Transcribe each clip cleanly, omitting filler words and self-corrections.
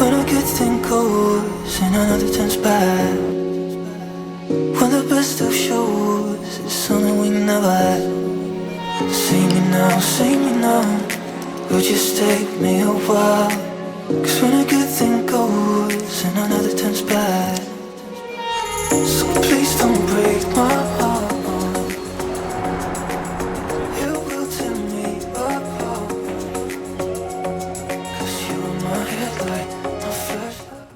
When a good thing goes and another turns bad, when the best of shows is something we never had. Say me now, would you stay with me a while? Cause when a good thing goes and another turns bad, so please don't break my heart. You will tear me apart, cause you're my headlight, my flashlight.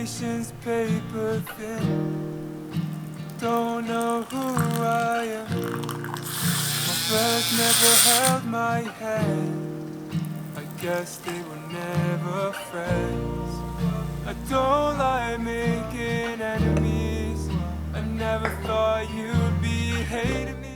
conversations paper thin. Don't know who I am. My friends never held my hand. I guess they were never friends. I don't like making enemies. I never thought you'd be hating me.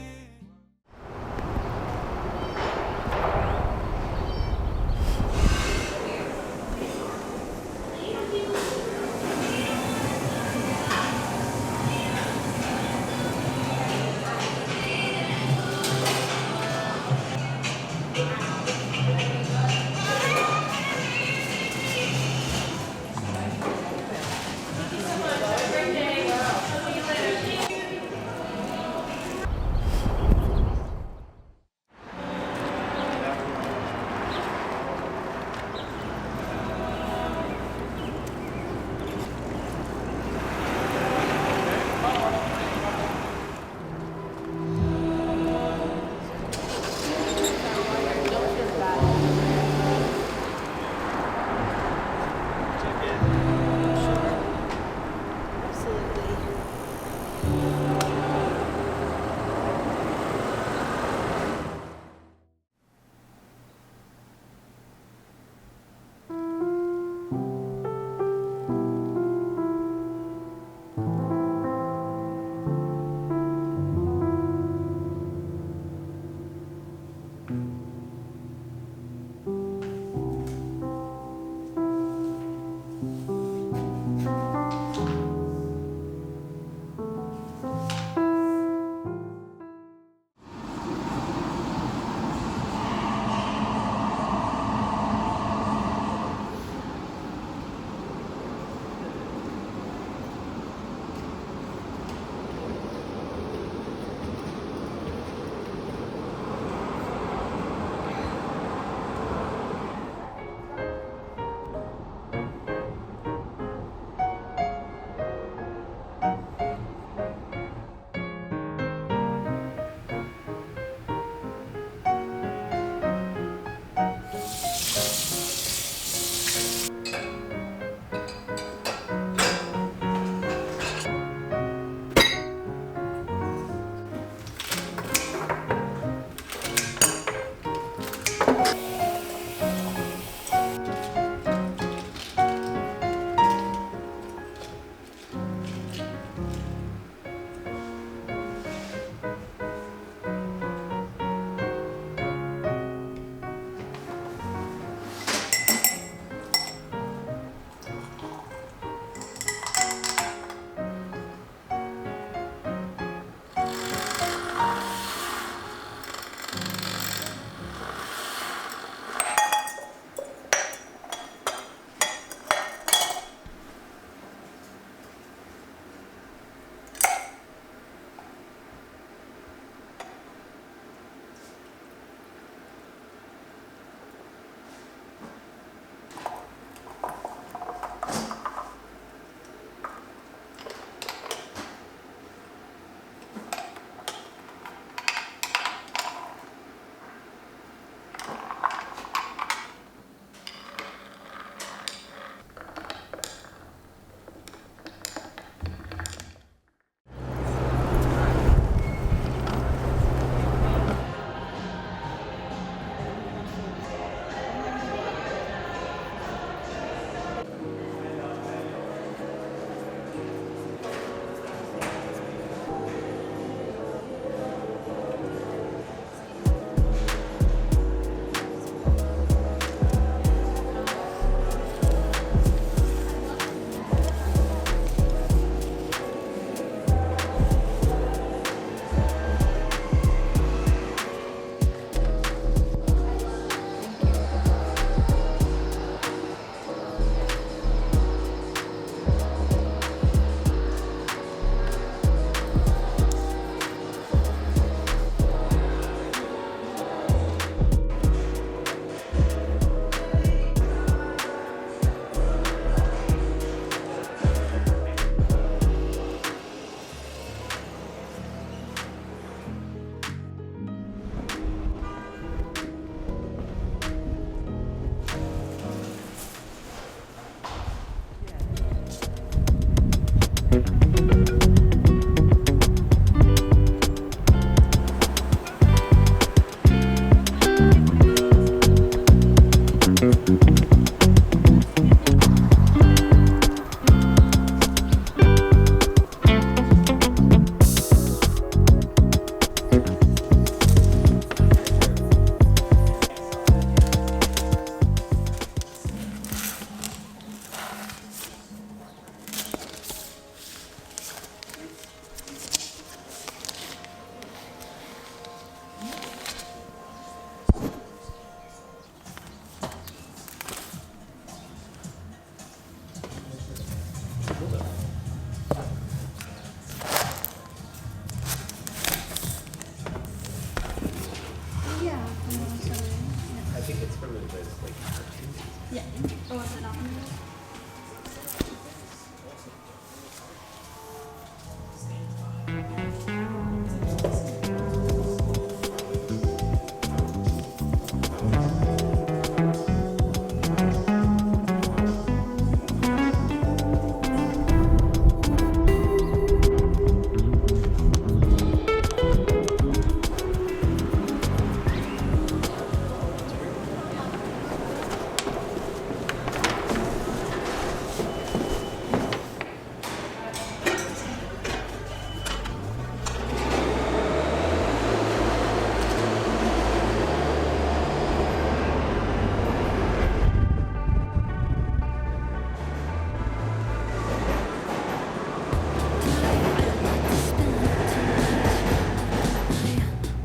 think it's from those like cartoons. Yeah. Oh, is it not?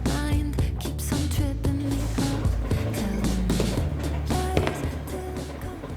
Mind keeps on tripping me up, telling me lies till it comes.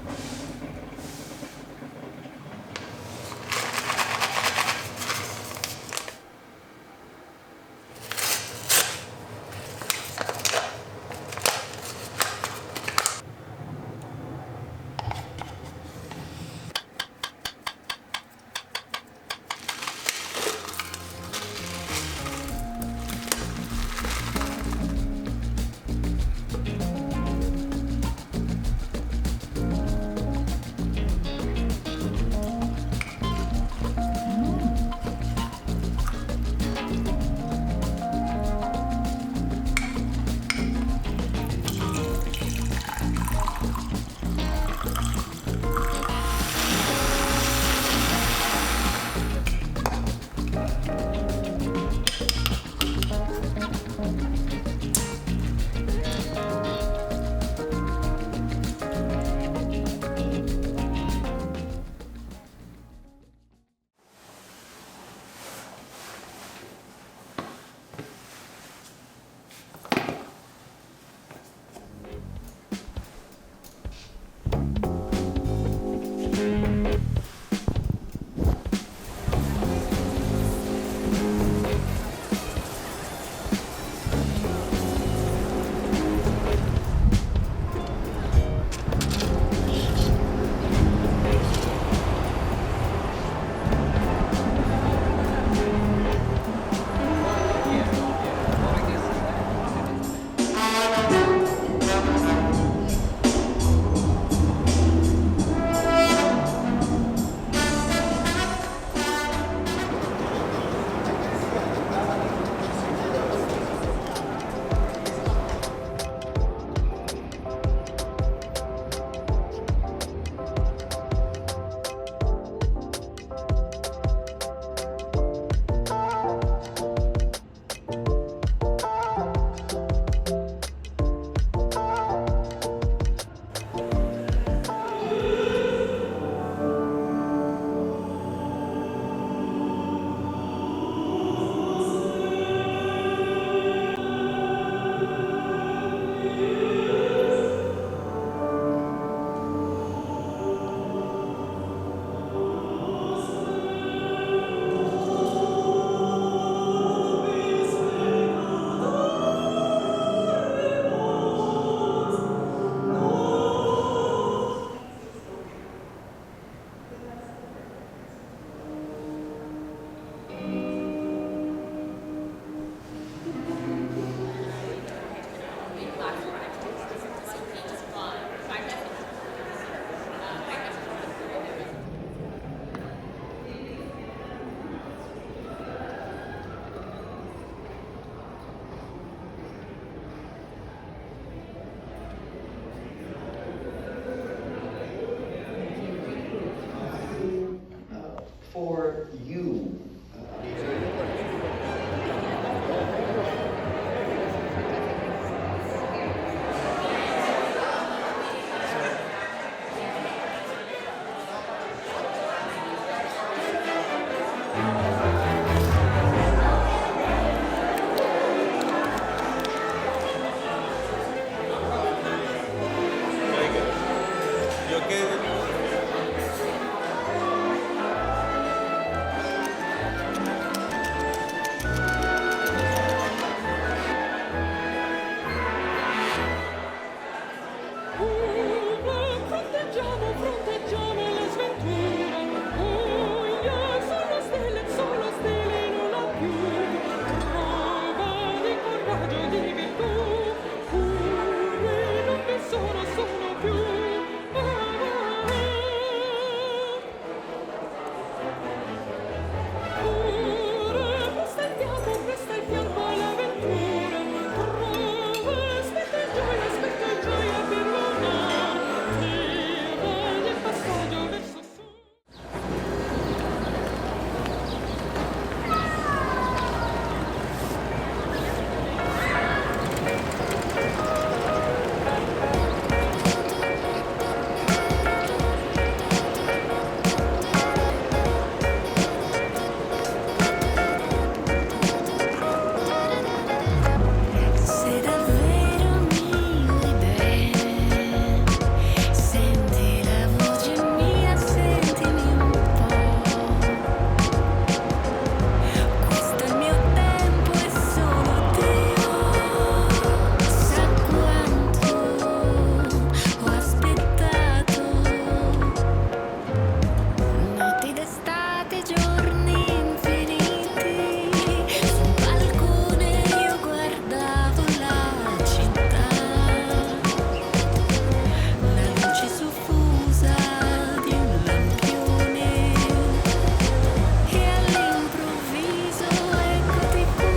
For you. Fronteggiamo le sventure. Oh, yeah, sono stelle, nulla più. Prova di coraggio, di virtù. Non vi sono più. Resta il fianco all'avventura. Prova, aspetta gioia per l'onore. Ti va nel passaggio verso su. Se davvero mi vuoi bene, senti la voce mia, sentimi un po'. Questo è il mio tempo e solo Dio sa quanto ho aspettato. Notti d'estate, giorni infiniti, su un balcone io guardavo la città, la luce soffusa di un lampione, e all'improvviso eccoti qua.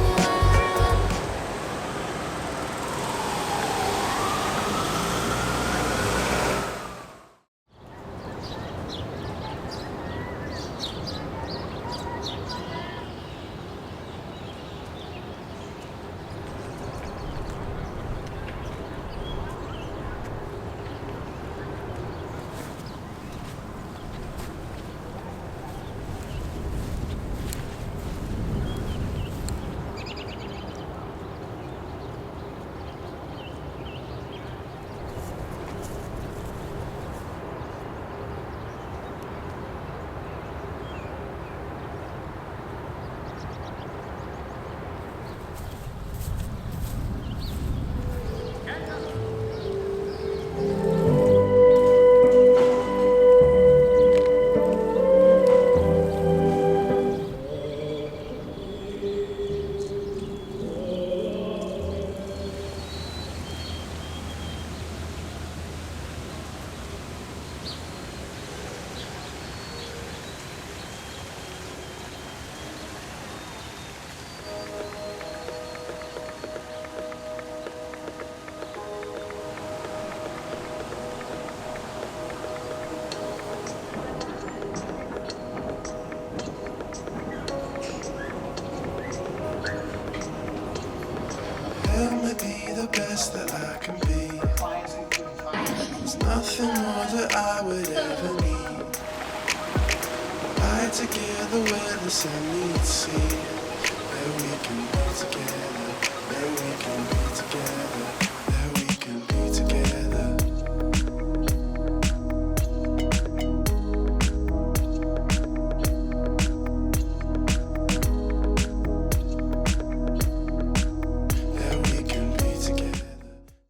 Help me be the best that I can be. There's nothing more that I would ever need. Lie together where the sun meets sea. Where we can be together, where we can be together.